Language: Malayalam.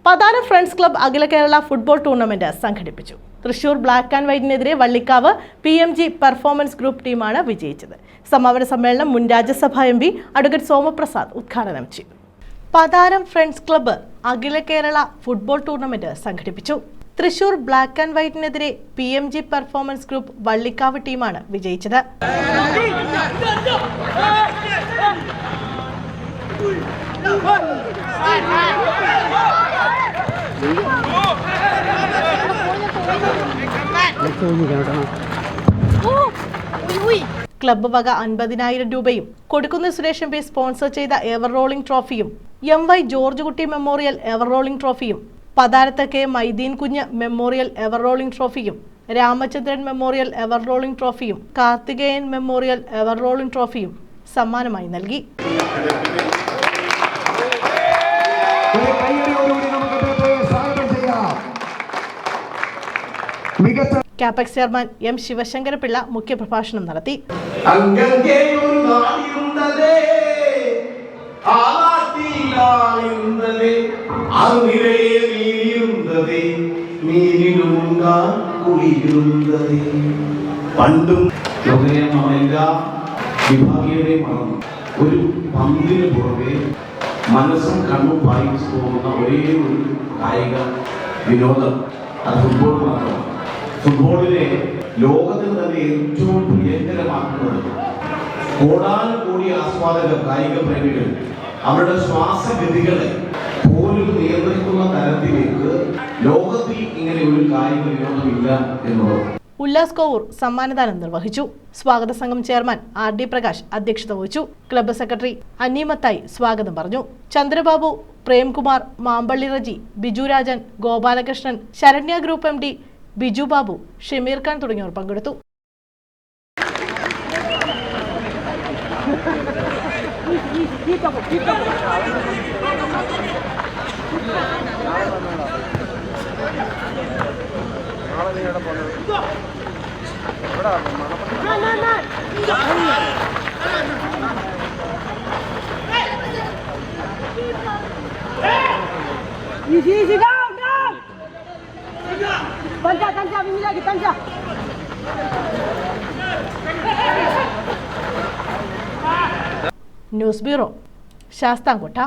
Patharam friends club Akhila Kerala football tournament സംഘടിപ്പിച്ചു. തൃശൂർ ബ്ലാക്ക് ആൻഡ് വൈറ്റിനെതിരെ വള്ളിക്കാവ് PMG പെർഫോമൻസ് ഗ്രൂപ്പ് ടീമാണ് വിജയിച്ചത്. സമാപന സമ്മേളനം മുൻ രാജ്യസഭാ MP അഡ്വക്കേറ്റ് സോമപ്രസാദ് ഉദ്ഘാടനം ചെയ്തു. Patharam friends club Akhila Kerala football tournament സംഘടിപ്പിച്ചു. തൃശൂർ ബ്ലാക്ക് ആൻഡ് വൈറ്റിനെതിരെ PMG പെർഫോമൻസ് ഗ്രൂപ്പ് വള്ളിക്കാവ് ടീമാണ് വിജയിച്ചത്. ക്ലബ്ബ് വക 50,000 രൂപയും കൊടുക്കുന്ന സുരേഷ് MP സ്പോൺസർ ചെയ്ത എവർ റോളിംഗ് ട്രോഫിയും MY George Kutty memorial ever rolling ട്രോഫിയും പതാരത്ത് K Maideen Kunju memorial ever rolling ട്രോഫിയും രാമചന്ദ്രൻ മെമ്മോറിയൽ എവർ റോളിംഗ് ട്രോഫിയും കാർത്തികേയൻ മെമ്മോറിയൽ എവർ റോളിംഗ് ട്രോഫിയും സമ്മാനമായി നൽകി. കാപെക്സ് ചെയർമാൻ M ശിവശങ്കരപിള്ള മുഖ്യപ്രഭാഷണം നടത്തി. പണ്ടും എല്ലാ വിഭാഗീയതയും മറന്നു ഒരു പന്തിന് പുറമെ മനസ്സും കണ്ണും വായിച്ചു പോകുന്ന ഒരേ ഒരു കായിക വിനോദം അത് ഫുട്ബോൾ മാത്രമാണ്. ഫുട്ബോളിനെ ലോകത്തിൽ തന്നെ ഏറ്റവും പ്രിയങ്കരമാക്കുന്നത് കോടാനുകൂടി ആസ്വാദകർ, കായിക പ്രേമികൾ അവരുടെ ശ്വാസഗതികളെ പോലും നിയന്ത്രിക്കുന്ന തരത്തിലേക്ക് ലോകത്തിൽ ഇങ്ങനെ ഒരു കായിക വിനോദമില്ല എന്നുള്ളത്. ഉല്ലാസ് കോവൂർ സമ്മാനദാനം നിർവഹിച്ചു. സ്വാഗത സംഘം ചെയർമാൻ RD പ്രകാശ് അധ്യക്ഷത വഹിച്ചു. ക്ലബ്ബ് സെക്രട്ടറി അന്നീമത്തായി സ്വാഗതം പറഞ്ഞു. ചന്ദ്രബാബു, പ്രേംകുമാർ, മാമ്പള്ളി റജി, ബിജു രാജൻ, ഗോപാലകൃഷ്ണൻ, ശരണ്യ ഗ്രൂപ്പ് MD ബിജു ബാബു, ഷമീർ ഖാൻ തുടങ്ങിയവർ പങ്കെടുത്തു. News bureau, Sasthamkotta.